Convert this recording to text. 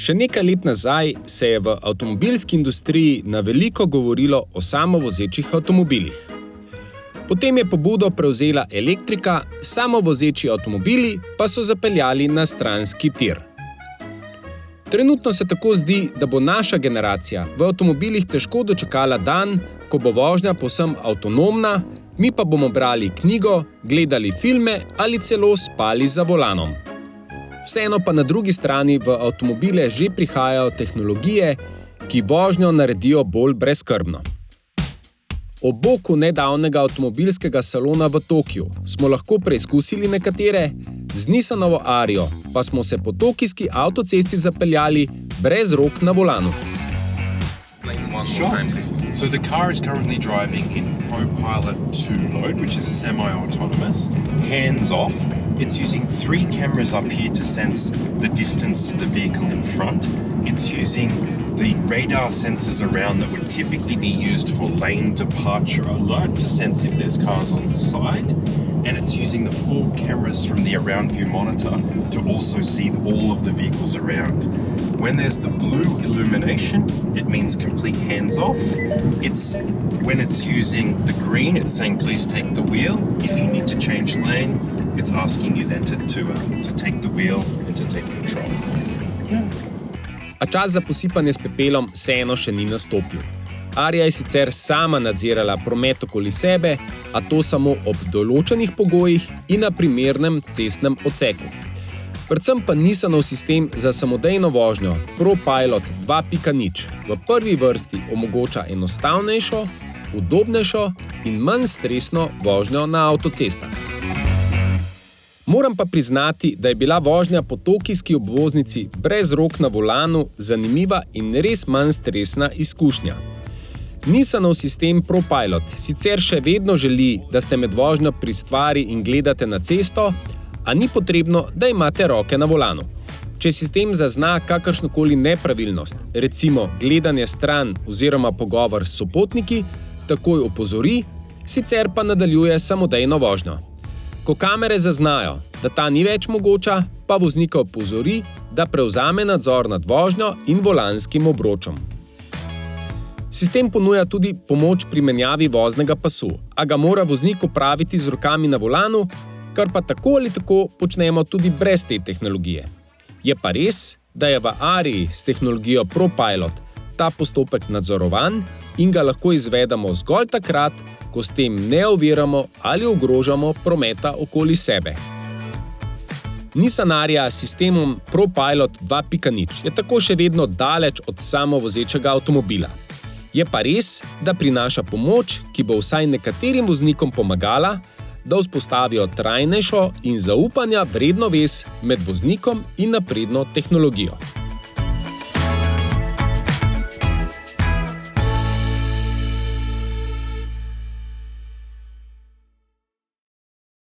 Še nekaj let nazaj se je v avtomobilski industriji na veliko govorilo o samovozečih avtomobilih. Potem je pobudo prevzela elektrika, samovozeči avtomobili pa so zapeljali na stranski tir. Trenutno se tako zdi, da bo naša generacija v avtomobilih težko dočakala dan, ko bo vožnja povsem avtonomna, mi pa bomo brali knjigo, gledali filme ali celo spali za volanom. Vseeno pa na drugi strani v avtomobile že prihajajo tehnologije, ki vožnjo naredijo bolj brezskrbno. Ob boku nedavnega avtomobilskega salona v Tokiu smo lahko preizkusili nekatere, z Nissanovo Ario pa smo se po tokijski avtocesti zapeljali brez rok na volanu. Sure. So the car is currently driving in ProPilot 2 mode, which is semi-autonomous, hands-off. It's using 3 cameras up here to sense the distance to the vehicle in front. It's using the radar sensors around that would typically be used for lane departure alert to sense if there's cars on the side. And it's using the 4 cameras from the around view monitor to also see all of the vehicles around. When there's the blue illumination, it means complete hands-off. When it's using the green, it's saying please take the wheel. If you need to change lane, it's asking you then to take the wheel and to take control. A čas za posipanje s pepelom vseeno še ni nastopil. Aria je sicer sama nadzirala promet okoli sebe, a to samo ob določenih pogojih in na primernem cestnem odseku. Predvsem pa Nissanov sistem za samodejno vožnjo ProPilot 2.0 v prvi vrsti omogoča enostavnejšo, udobnejšo in manj stresno vožnjo na avtocestah. Moram pa priznati, da je bila vožnja po tokijski obvoznici brez rok na volanu zanimiva in res manj stresna izkušnja. Nissanov sistem ProPilot sicer še vedno želi, da ste med vožnjo pri stvari in gledate na cesto, a ni potrebno, da imate roke na volanu. Če sistem zazna kakršnokoli nepravilnost, recimo gledanje stran oziroma pogovor s sopotniki, takoj opozori, sicer pa nadaljuje samodejno vožnjo. Ko kamere zaznajo, da ta ni več mogoča, pa voznika opozori, da prevzame nadzor nad vožnjo in volanskim obročem. Sistem ponuja tudi pomoč pri menjavi voznega pasu, a ga mora voznik opraviti z rokami na volanu, kar pa tako ali tako počnemo tudi brez te tehnologije. Je pa res, da je v Arii s tehnologijo ProPilot ta postopek nadzorovan in ga lahko izvedemo zgolj takrat, ko s tem ne oviramo ali ogrožamo prometa okoli sebe. Nissan Aria s sistemom ProPilot 2.0 je tako še vedno daleč od samovozečega avtomobila. Je pa res, da prinaša pomoč, ki bo vsaj nekaterim voznikom pomagala, da vzpostavijo trajnejšo in zaupanja vredno vez med voznikom in napredno tehnologijo.